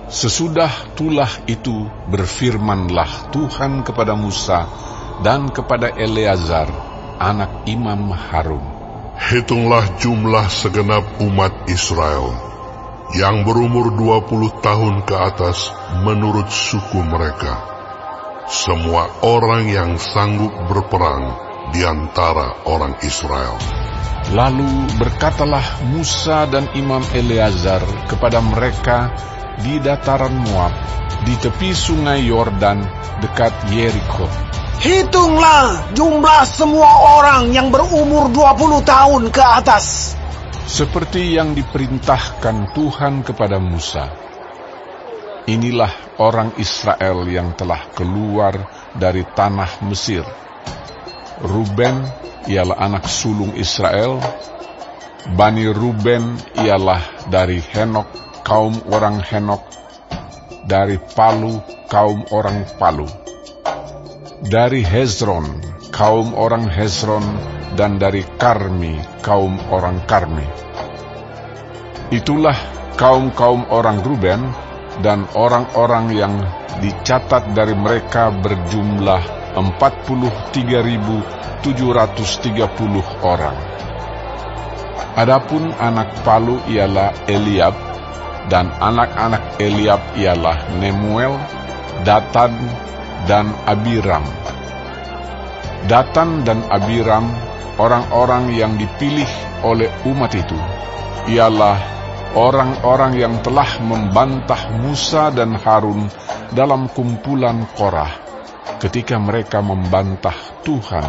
Sesudah tulah itu berfirmanlah Tuhan kepada Musa dan kepada Eleazar, anak Imam Harun. Hitunglah jumlah segenap umat Israel yang berumur 20 tahun ke atas menurut suku mereka, semua orang yang sanggup berperang di antara orang Israel. Lalu berkatalah Musa dan Imam Eleazar kepada mereka di dataran Moab, di tepi sungai Yordan dekat Yeriko. Hitunglah jumlah semua orang yang berumur 20 tahun ke atas, seperti yang diperintahkan Tuhan kepada Musa. Inilah orang Israel yang telah keluar dari tanah Mesir. Ruben ialah anak sulung Israel. Bani Ruben ialah dari Henok, kaum orang Henok. Dari Palu, kaum orang Palu. Dari Hezron, kaum orang Hezron. Dan dari Karmi, kaum orang Karmi. Itulah kaum-kaum orang Ruben, dan orang-orang yang dicatat dari mereka berjumlah 43.730 orang. Adapun anak Palu ialah Eliab, dan anak-anak Eliab ialah Nemuel, Datan, dan Abiram. Datan dan Abiram, orang-orang yang dipilih oleh umat itu, ialah orang-orang yang telah membantah Musa dan Harun dalam kumpulan Korah ketika mereka membantah Tuhan.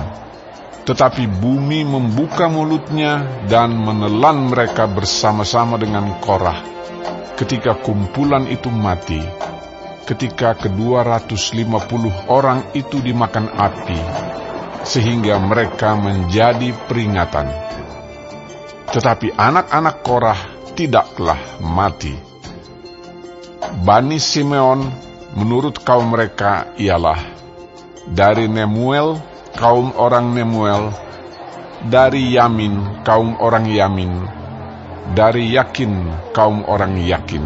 Tetapi bumi membuka mulutnya dan menelan mereka bersama-sama dengan Korah ketika kumpulan itu mati, ketika ke-250 orang itu dimakan api, sehingga mereka menjadi peringatan. Tetapi anak-anak Korah tidaklah mati. Bani Simeon menurut kaum mereka ialah dari Nemuel, kaum orang Nemuel, dari Yamin, kaum orang Yamin, dari Yakin, kaum orang Yakin,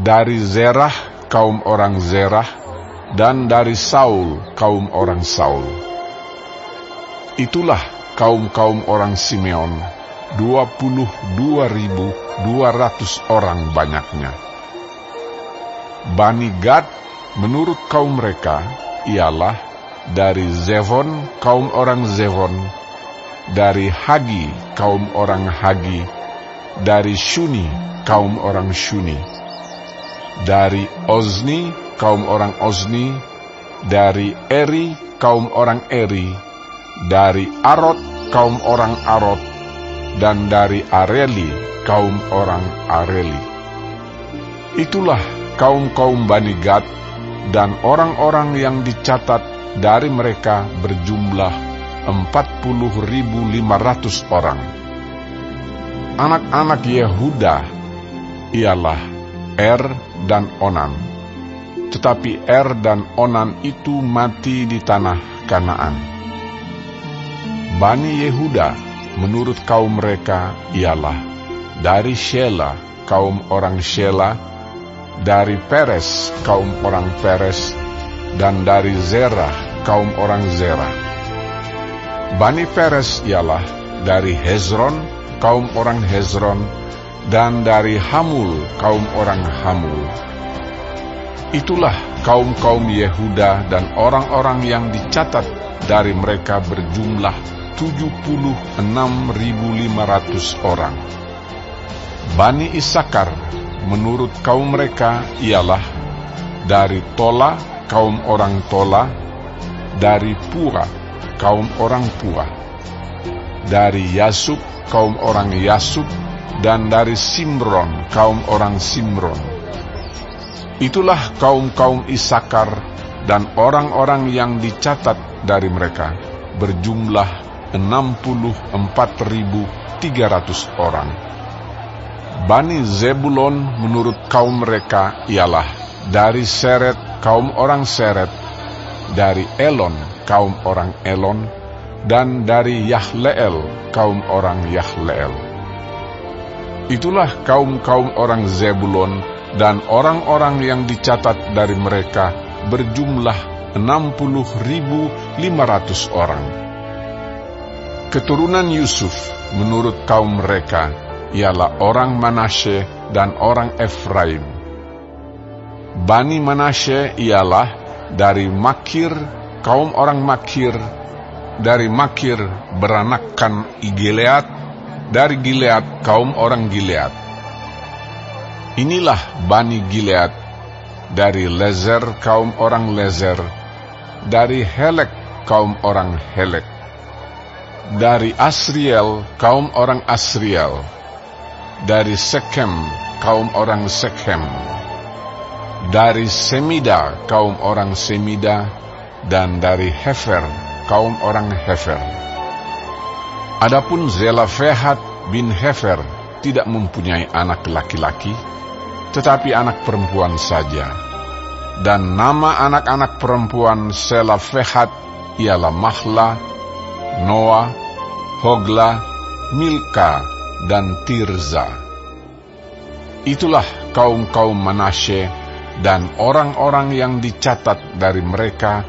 dari Zerah, kaum orang Zerah, dan dari Saul, kaum orang Saul. Itulah kaum-kaum orang Simeon, 22.200 orang banyaknya. Bani Gad menurut kaum mereka ialah dari Zevon, kaum orang Zevon, dari Hagi, kaum orang Hagi, dari Shuni, kaum orang Shuni, dari Ozni, kaum orang Ozni, dari Eri, kaum orang Eri, dari Arod, kaum orang Arod, dan dari Areli, kaum orang Areli. Itulah kaum-kaum Bani Gad, dan orang-orang yang dicatat dari mereka berjumlah 40.500 orang. Anak-anak Yehuda ialah Er dan Onan, tetapi Er dan Onan itu mati di tanah Kanaan. Bani Yehuda menurut kaum mereka ialah dari Shela, kaum orang Shela, dari Peres, kaum orang Peres, dan dari Zerah, kaum orang Zerah. Bani Peres ialah dari Hezron, kaum orang Hezron, dan dari Hamul, kaum orang Hamul. Itulah kaum-kaum Yehuda, dan orang-orang yang dicatat dari mereka berjumlah 76.500 orang. Bani Isakar menurut kaum mereka ialah dari Tola, kaum orang Tola, dari Pura, kaum orang Pura, dari Yasub, kaum orang Yasub, dan dari Simron, kaum orang Simron. Itulah kaum-kaum Isakar, dan orang-orang yang dicatat dari mereka berjumlah 64.300 orang. Bani Zebulon menurut kaum mereka ialah dari Seret, kaum orang Seret, dari Elon, kaum orang Elon, dan dari Yahleel, kaum orang Yahleel. Itulah kaum-kaum orang Zebulon dan orang-orang yang dicatat dari mereka berjumlah 60.500 orang. Keturunan Yusuf menurut kaum mereka ialah orang Manasye dan orang Efraim. Bani Manasye ialah dari Makir, kaum orang Makir. Dari Makir beranakkan Gilead, dari Gilead kaum orang Gilead. Inilah Bani Gilead, dari Lezer kaum orang Lezer, dari Helek kaum orang Helek, dari Asriel kaum orang Asriel, dari Sekem kaum orang Sekem, dari Semida kaum orang Semida, dan dari Hefer kaum orang Hefer. Adapun Zelafehad bin Hefer tidak mempunyai anak laki-laki, tetapi anak perempuan saja. Dan nama anak-anak perempuan Zelafehad ialah Mahla, Noah, Hogla, Milka, dan Tirza. Itulah kaum-kaum Manasye, dan orang-orang yang dicatat dari mereka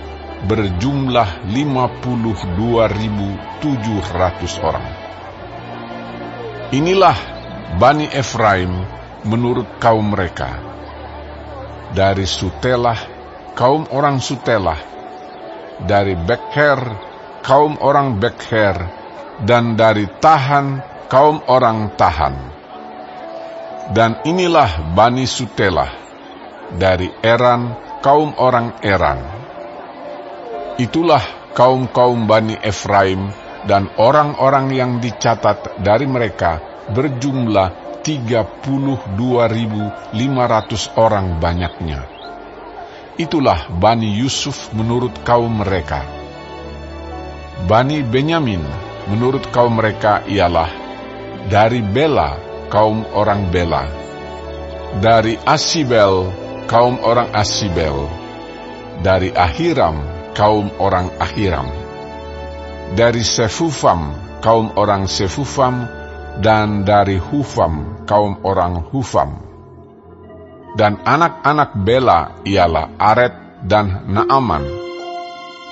berjumlah 52.700 orang. Inilah Bani Efraim menurut kaum mereka. Dari Sutelah, kaum orang Sutelah, dari Bekher, kaum orang Bekher, dan dari Tahan, kaum orang Tahan. Dan inilah Bani Sutelah, dari Eran, kaum orang Eran. Itulah kaum-kaum Bani Efraim, dan orang-orang yang dicatat dari mereka berjumlah 32.500 orang banyaknya. Itulah Bani Yusuf menurut kaum mereka. Bani Benyamin menurut kaum mereka ialah dari Bela, kaum orang Bela, dari Asibel, kaum orang Asibel, dari Ahiram, kaum orang Ahiram, dari Sefufam, kaum orang Sefufam, dan dari Hufam, kaum orang Hufam. Dan anak-anak Bela ialah Aret dan Naaman.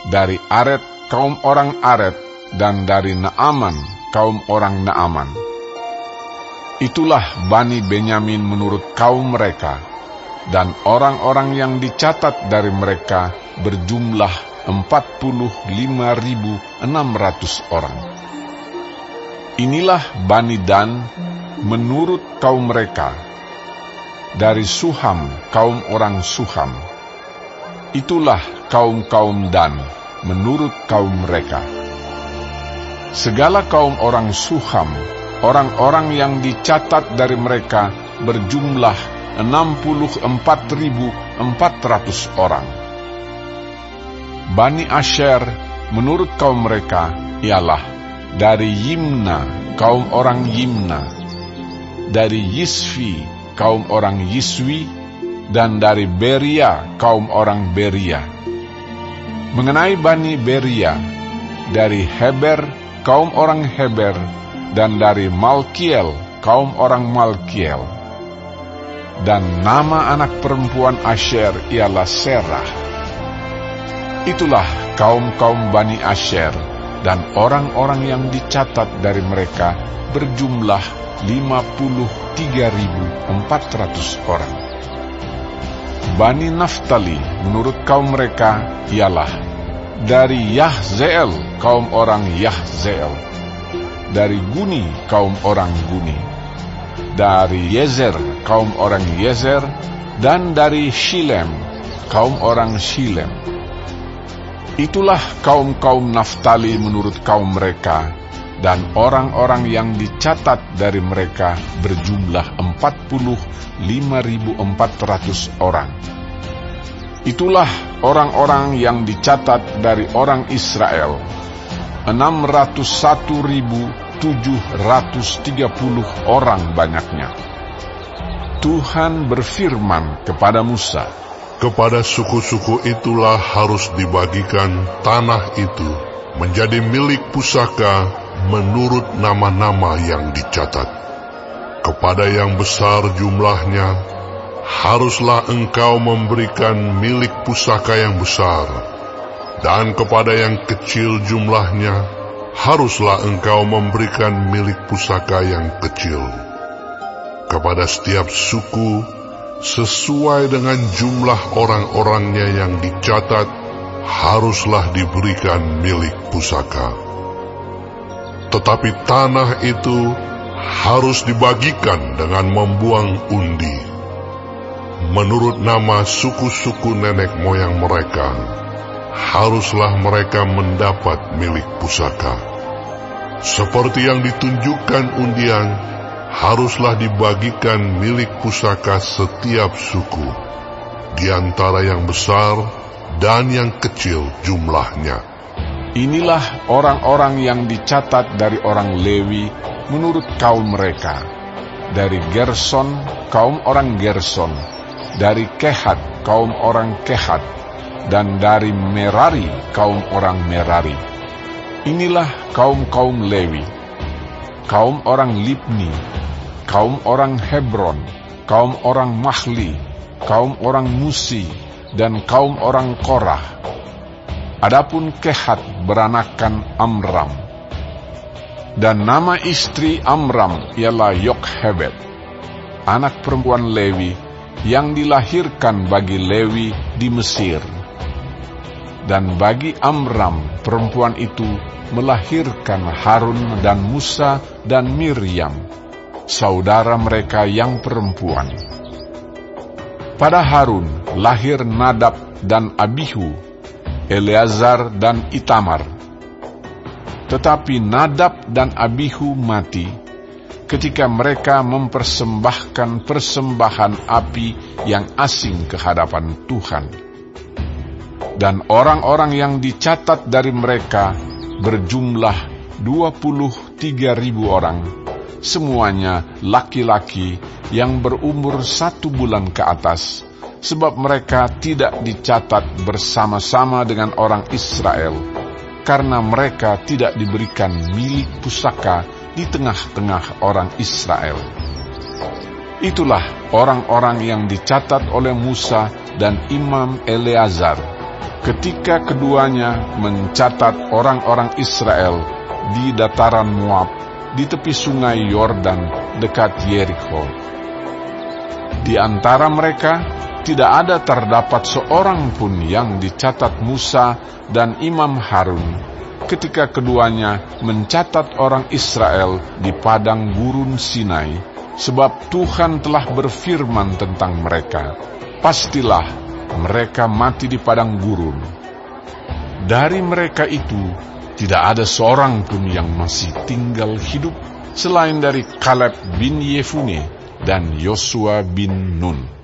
Dari Aret, kaum orang Aret, dan dari Naaman, kaum orang Naaman. Itulah Bani Benyamin menurut kaum mereka, dan orang-orang yang dicatat dari mereka berjumlah 45.600 orang. Inilah Bani Dan menurut kaum mereka. Dari Suham, kaum orang Suham. Itulah kaum-kaum Dan menurut kaum mereka. Segala kaum orang Suham, orang-orang yang dicatat dari mereka berjumlah 64.400 orang. Bani Asher menurut kaum mereka ialah dari Yimna, kaum orang Yimna, dari Yisvi, kaum orang Yiswi, dan dari Beria, kaum orang Beria. Mengenai Bani Beria, dari Heber, kaum orang Heber, dan dari Malkiel, kaum orang Malkiel. Dan nama anak perempuan Asher ialah Serah. Itulah kaum-kaum Bani Asher, dan orang-orang yang dicatat dari mereka berjumlah 53.400 orang. Bani Naftali menurut kaum mereka ialah dari Yahzeel, kaum orang Yahzeel, dari Guni, kaum orang Guni, dari Yezer, kaum orang Yezer, dan dari Shilem, kaum orang Shilem. Itulah kaum-kaum Naftali menurut kaum mereka, dan orang-orang yang dicatat dari mereka berjumlah 45.400 orang. Itulah orang-orang yang dicatat dari orang Israel, 601.730 orang banyaknya. Tuhan berfirman kepada Musa, kepada suku-suku itulah harus dibagikan tanah itu menjadi milik pusaka menurut nama-nama yang dicatat. Kepada yang besar jumlahnya, haruslah engkau memberikan milik pusaka yang besar, dan kepada yang kecil jumlahnya, haruslah engkau memberikan milik pusaka yang kecil. Kepada setiap suku, sesuai dengan jumlah orang-orangnya yang dicatat, haruslah diberikan milik pusaka. Tetapi tanah itu harus dibagikan dengan membuang undi, menurut nama suku-suku nenek moyang mereka. Haruslah mereka mendapat milik pusaka. Seperti yang ditunjukkan undian, haruslah dibagikan milik pusaka setiap suku, di antara yang besar dan yang kecil jumlahnya. Inilah orang-orang yang dicatat dari orang Lewi menurut kaum mereka. Dari Gerson, kaum orang Gerson. Dari Kehat, kaum orang Kehat. Dan dari Merari, kaum orang Merari. Inilah kaum-kaum Lewi. Kaum orang Libni, kaum orang Hebron, kaum orang Mahli, kaum orang Musi, dan kaum orang Korah. Adapun Kehat beranakan Amram. Dan nama istri Amram ialah Yokhebed, anak perempuan Lewi, yang dilahirkan bagi Lewi di Mesir. Dan bagi Amram, perempuan itu melahirkan Harun dan Musa dan Miriam, saudara mereka yang perempuan. Pada Harun lahir Nadab dan Abihu, Eleazar dan Itamar. Tetapi Nadab dan Abihu mati ketika mereka mempersembahkan persembahan api yang asing ke hadapan Tuhan. Dan orang-orang yang dicatat dari mereka berjumlah 23.000 orang, semuanya laki-laki yang berumur 1 bulan ke atas, sebab mereka tidak dicatat bersama-sama dengan orang Israel, karena mereka tidak diberikan milik pusaka di tengah-tengah orang Israel. Itulah orang-orang yang dicatat oleh Musa dan Imam Eleazar, ketika keduanya mencatat orang-orang Israel di dataran Moab, di tepi sungai Yordan dekat Yeriko. Di antara mereka tidak ada terdapat seorang pun yang dicatat Musa dan Imam Harun, ketika keduanya mencatat orang Israel di padang gurun Sinai, sebab Tuhan telah berfirman tentang mereka, pastilah mereka mati di padang gurun. Dari mereka itu tidak ada seorang pun yang masih tinggal hidup selain dari Kaleb bin Yefune dan Yosua bin Nun.